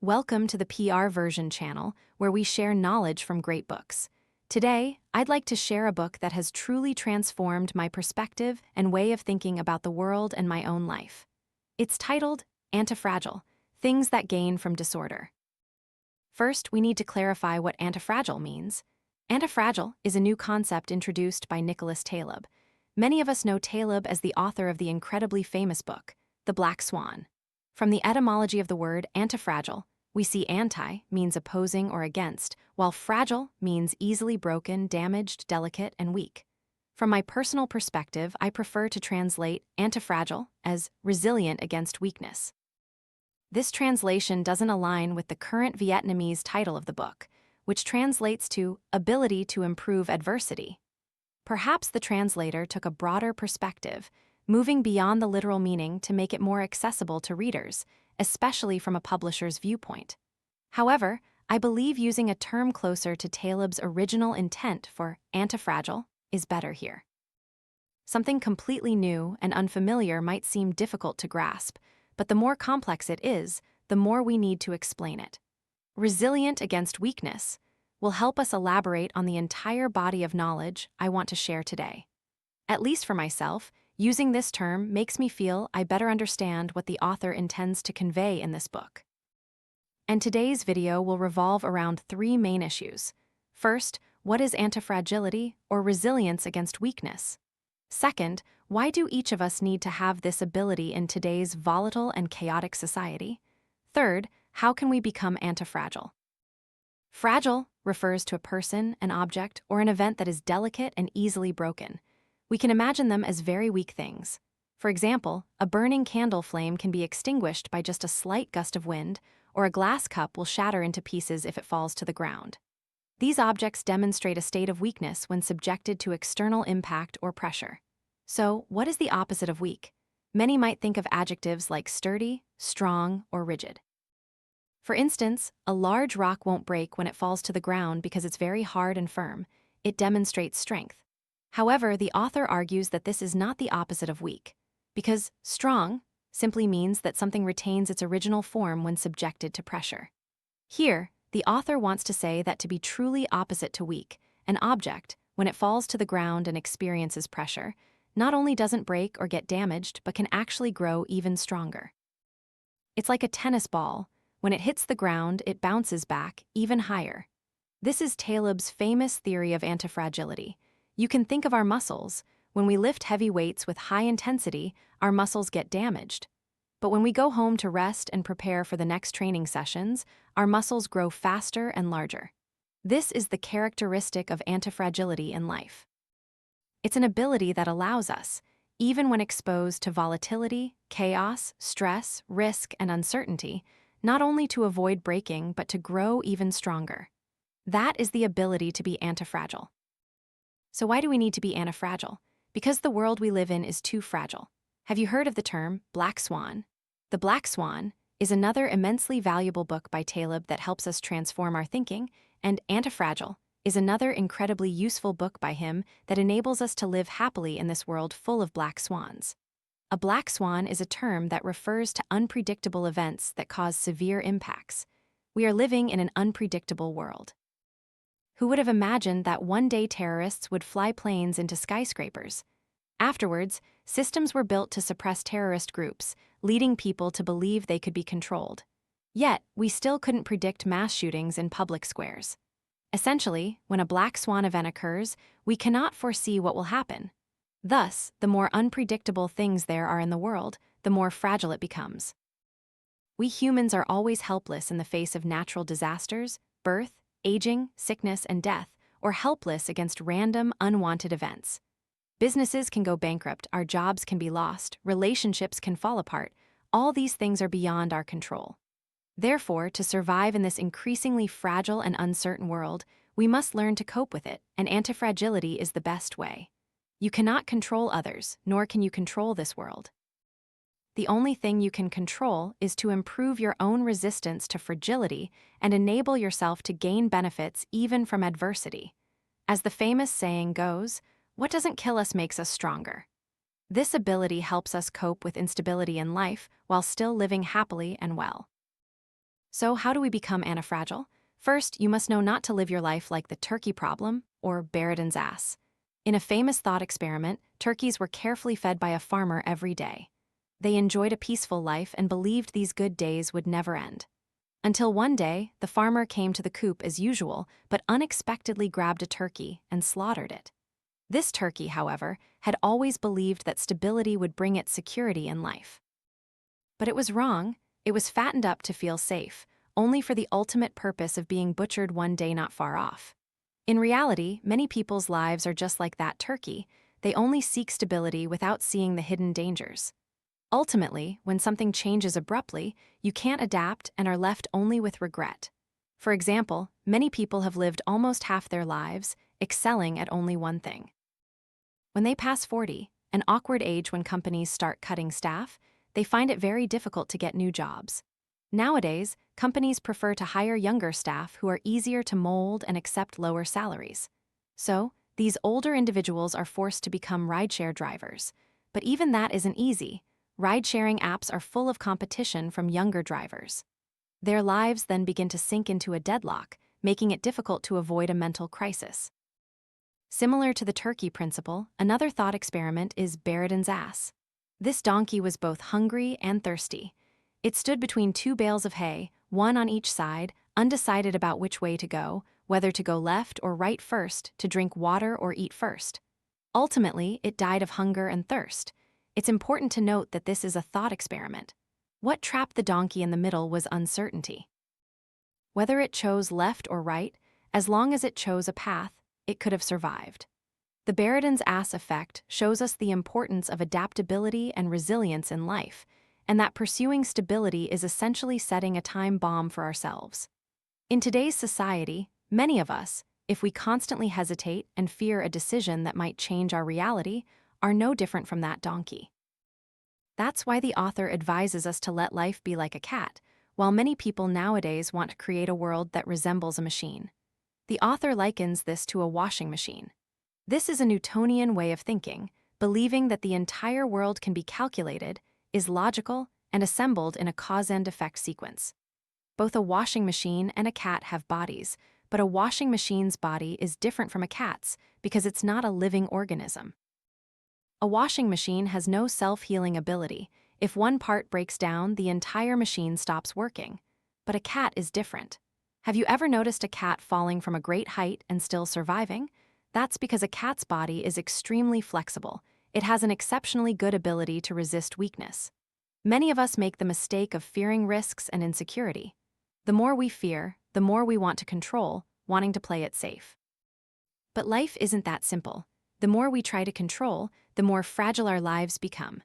Welcome to the PR Version channel, where we share knowledge from great books. Today, I'd like to share a book that has truly transformed my perspective and way of thinking about the world and my own life. It's titled Antifragile: Things That Gain from Disorder. First, we need to clarify what antifragile means. Antifragile is a new concept introduced by Nassim Taleb. Many of us know Taleb as the author of the incredibly famous book, The Black Swan. From the etymology of the word antifragile, we see anti means opposing or against, while fragile means easily broken, damaged, delicate, and weak. From my personal perspective, I prefer to translate antifragile as resilient against weakness. This translation doesn't align with the current Vietnamese title of the book, which translates to ability to improve adversity. Perhaps the translator took a broader perspective, moving beyond the literal meaning to make it more accessible to readers, especially from a publisher's viewpoint. However, I believe using a term closer to Taleb's original intent for antifragile is better here. Something completely new and unfamiliar might seem difficult to grasp, but the more complex it is, the more we need to explain it. Resilient against weakness will help us elaborate on the entire body of knowledge I want to share today. At least for myself, using this term makes me feel I better understand what the author intends to convey in this book. And today's video will revolve around three main issues. First, what is antifragility or resilience against weakness? Second, why do each of us need to have this ability in today's volatile and chaotic society? Third, how can we become antifragile? Fragile refers to a person, an object, or an event that is delicate and easily broken. We can imagine them as very weak things. For example, a burning candle flame can be extinguished by just a slight gust of wind, or a glass cup will shatter into pieces if it falls to the ground. These objects demonstrate a state of weakness when subjected to external impact or pressure. So, what is the opposite of weak? Many might think of adjectives like sturdy, strong, or rigid. For instance, a large rock won't break when it falls to the ground because it's very hard and firm. It demonstrates strength. However, the author argues that this is not the opposite of weak, because strong simply means that something retains its original form when subjected to pressure. Here, the author wants to say that to be truly opposite to weak, an object, when it falls to the ground and experiences pressure, not only doesn't break or get damaged, but can actually grow even stronger. It's like a tennis ball. When it hits the ground, it bounces back even higher. This is Taleb's famous theory of antifragility. You can think of our muscles. When we lift heavy weights with high intensity, our muscles get damaged. But when we go home to rest and prepare for the next training sessions, our muscles grow faster and larger. This is the characteristic of antifragility in life. It's an ability that allows us, even when exposed to volatility, chaos, stress, risk, and uncertainty, not only to avoid breaking, but to grow even stronger. That is the ability to be antifragile. So why do we need to be antifragile? Because the world we live in is too fragile. Have you heard of the term Black Swan? The Black Swan is another immensely valuable book by Taleb that helps us transform our thinking, and Antifragile is another incredibly useful book by him that enables us to live happily in this world full of black swans. A black swan is a term that refers to unpredictable events that cause severe impacts. We are living in an unpredictable world. Who would have imagined that one day terrorists would fly planes into skyscrapers? Afterwards, systems were built to suppress terrorist groups, leading people to believe they could be controlled. Yet, we still couldn't predict mass shootings in public squares. Essentially, when a black swan event occurs, we cannot foresee what will happen. Thus, the more unpredictable things there are in the world, the more fragile it becomes. We humans are always helpless in the face of natural disasters, birth, aging, sickness, and death, or helpless against random, unwanted events. Businesses can go bankrupt, our jobs can be lost, relationships can fall apart. All these things are beyond our control. Therefore, to survive in this increasingly fragile and uncertain world, we must learn to cope with it, and antifragility is the best way. You cannot control others, nor can you control this world. The only thing you can control is to improve your own resistance to fragility and enable yourself to gain benefits even from adversity. As the famous saying goes, what doesn't kill us makes us stronger. This ability helps us cope with instability in life while still living happily and well. So, how do we become antifragile? First, you must know not to live your life like the turkey problem or Barrett's ass. In a famous thought experiment, turkeys were carefully fed by a farmer every day. They enjoyed a peaceful life and believed these good days would never end. Until one day, the farmer came to the coop as usual, but unexpectedly grabbed a turkey and slaughtered it. This turkey, however, had always believed that stability would bring it security in life. But it was wrong. It was fattened up to feel safe, only for the ultimate purpose of being butchered one day not far off. In reality, many people's lives are just like that turkey. They only seek stability without seeing the hidden dangers. Ultimately, when something changes abruptly, you can't adapt and are left only with regret. For example, many people have lived almost half their lives, excelling at only one thing. When they pass 40, an awkward age when companies start cutting staff, they find it very difficult to get new jobs. Nowadays, companies prefer to hire younger staff who are easier to mold and accept lower salaries. So, these older individuals are forced to become rideshare drivers. But even that isn't easy. Ride-sharing apps are full of competition from younger drivers. Their lives then begin to sink into a deadlock, making it difficult to avoid a mental crisis. Similar to the turkey principle, another thought experiment is Barrett's ass. This donkey was both hungry and thirsty. It stood between two bales of hay, one on each side, undecided about which way to go, whether to go left or right first, to drink water or eat first. Ultimately, it died of hunger and thirst. It's important to note that this is a thought experiment. What trapped the donkey in the middle was uncertainty. Whether it chose left or right, as long as it chose a path, it could have survived. The Barrett's ass effect shows us the importance of adaptability and resilience in life, and that pursuing stability is essentially setting a time bomb for ourselves. In today's society, many of us, if we constantly hesitate and fear a decision that might change our reality, are no different from that donkey. That's why the author advises us to let life be like a cat, while many people nowadays want to create a world that resembles a machine. The author likens this to a washing machine. This is a Newtonian way of thinking, believing that the entire world can be calculated, is logical, and assembled in a cause and effect sequence. Both a washing machine and a cat have bodies, but a washing machine's body is different from a cat's because it's not a living organism. A washing machine has no self-healing ability. If one part breaks down, the entire machine stops working. But a cat is different. Have you ever noticed a cat falling from a great height and still surviving? That's because a cat's body is extremely flexible. It has an exceptionally good ability to resist weakness. Many of us make the mistake of fearing risks and insecurity. The more we fear, the more we want to control, wanting to play it safe. But life isn't that simple. The more we try to control, the more fragile our lives become.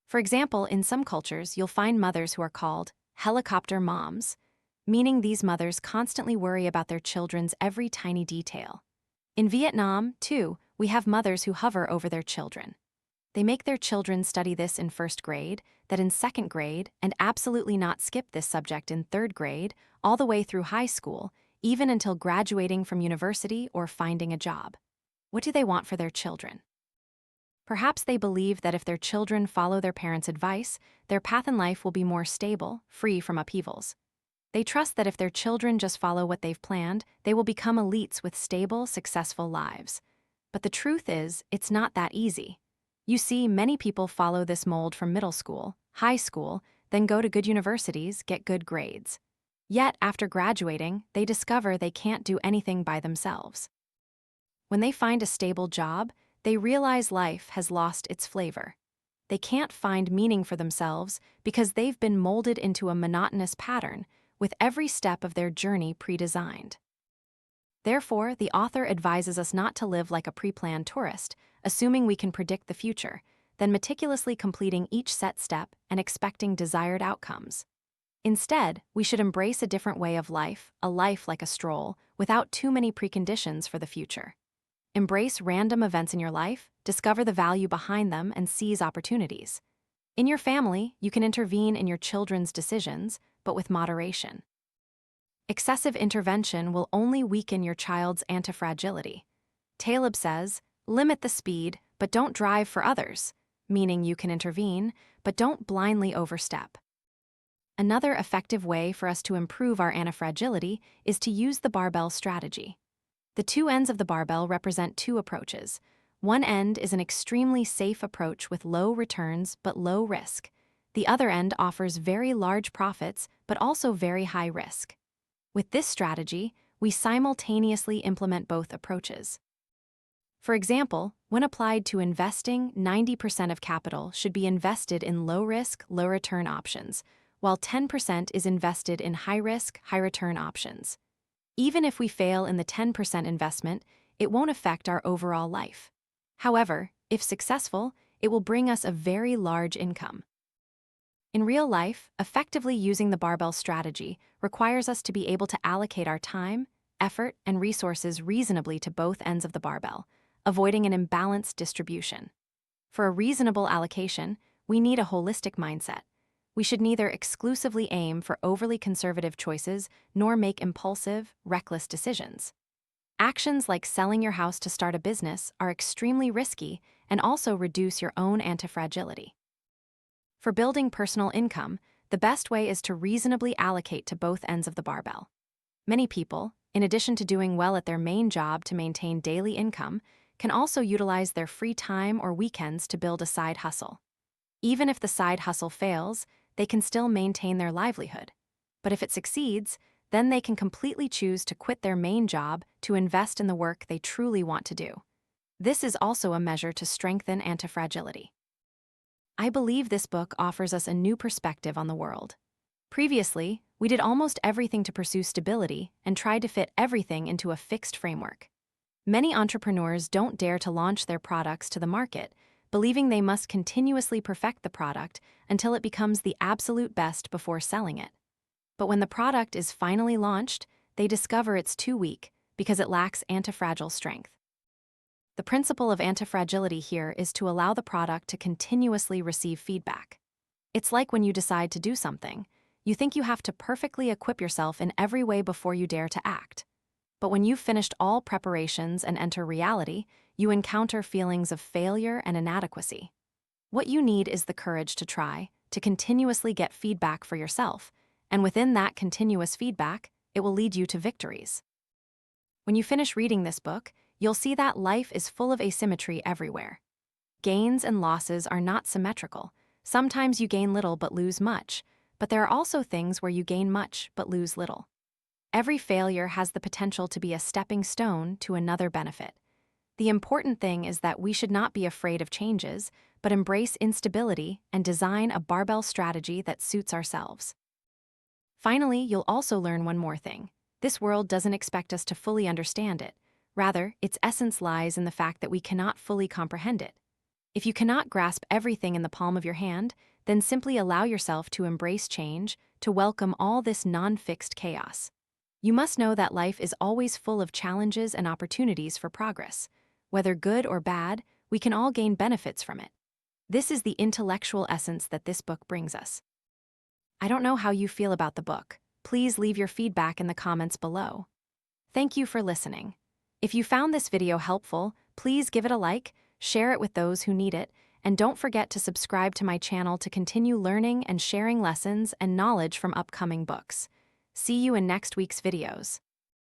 For example, in some cultures, you'll find mothers who are called helicopter moms, meaning these mothers constantly worry about their children's every tiny detail. In Vietnam, too, we have mothers who hover over their children. They make their children study this in first grade, that in second grade, and absolutely not skip this subject in third grade, all the way through high school, even until graduating from university or finding a job. What do they want for their children? Perhaps they believe that if their children follow their parents' advice, their path in life will be more stable, free from upheavals. They trust that if their children just follow what they've planned, they will become elites with stable, successful lives. But the truth is, it's not that easy. You see, many people follow this mold from middle school, high school, then go to good universities, get good grades. Yet, after graduating, they discover they can't do anything by themselves. When they find a stable job, they realize life has lost its flavor. They can't find meaning for themselves because they've been molded into a monotonous pattern, with every step of their journey pre-designed. Therefore, the author advises us not to live like a pre-planned tourist, assuming we can predict the future, then meticulously completing each set step and expecting desired outcomes. Instead, we should embrace a different way of life, a life like a stroll, without too many preconditions for the future. Embrace random events in your life, discover the value behind them, and seize opportunities. In your family, you can intervene in your children's decisions, but with moderation. Excessive intervention will only weaken your child's antifragility. Taleb says, limit the speed, but don't drive for others, meaning you can intervene, but don't blindly overstep. Another effective way for us to improve our antifragility is to use the barbell strategy. The two ends of the barbell represent two approaches. One end is an extremely safe approach with low returns but low risk. The other end offers very large profits but also very high risk. With this strategy, we simultaneously implement both approaches. For example, when applied to investing, 90% of capital should be invested in low-risk, low-return options, while 10% is invested in high-risk, high-return options. Even if we fail in the 10% investment, it won't affect our overall life. However, if successful, it will bring us a very large income. In real life, effectively using the barbell strategy requires us to be able to allocate our time, effort, and resources reasonably to both ends of the barbell, avoiding an imbalanced distribution. For a reasonable allocation, we need a holistic mindset. We should neither exclusively aim for overly conservative choices nor make impulsive, reckless decisions. Actions like selling your house to start a business are extremely risky and also reduce your own antifragility. For building personal income, the best way is to reasonably allocate to both ends of the barbell. Many people, in addition to doing well at their main job to maintain daily income, can also utilize their free time or weekends to build a side hustle. Even if the side hustle fails, they can still maintain their livelihood. But if it succeeds, then they can completely choose to quit their main job to invest in the work they truly want to do. This is also a measure to strengthen antifragility. I believe this book offers us a new perspective on the world. Previously, we did almost everything to pursue stability and tried to fit everything into a fixed framework. Many entrepreneurs don't dare to launch their products to the market, believing they must continuously perfect the product until it becomes the absolute best before selling it. But when the product is finally launched, they discover it's too weak because it lacks antifragile strength. The principle of antifragility here is to allow the product to continuously receive feedback. It's like when you decide to do something, you think you have to perfectly equip yourself in every way before you dare to act. But when you've finished all preparations and enter reality, you encounter feelings of failure and inadequacy. What you need is the courage to try, to continuously get feedback for yourself, and within that continuous feedback, it will lead you to victories. When you finish reading this book, you'll see that life is full of asymmetry everywhere. Gains and losses are not symmetrical. Sometimes you gain little but lose much, but there are also things where you gain much but lose little. Every failure has the potential to be a stepping stone to another benefit. The important thing is that we should not be afraid of changes, but embrace instability and design a barbell strategy that suits ourselves. Finally, you'll also learn one more thing. This world doesn't expect us to fully understand it. Rather, its essence lies in the fact that we cannot fully comprehend it. If you cannot grasp everything in the palm of your hand, then simply allow yourself to embrace change, to welcome all this non-fixed chaos. You must know that life is always full of challenges and opportunities for progress. Whether good or bad, we can all gain benefits from it. This is the intellectual essence that this book brings us. I don't know how you feel about the book. Please leave your feedback in the comments below. Thank you for listening. If you found this video helpful, please give it a like, share it with those who need it, and don't forget to subscribe to my channel to continue learning and sharing lessons and knowledge from upcoming books. See you in next week's videos.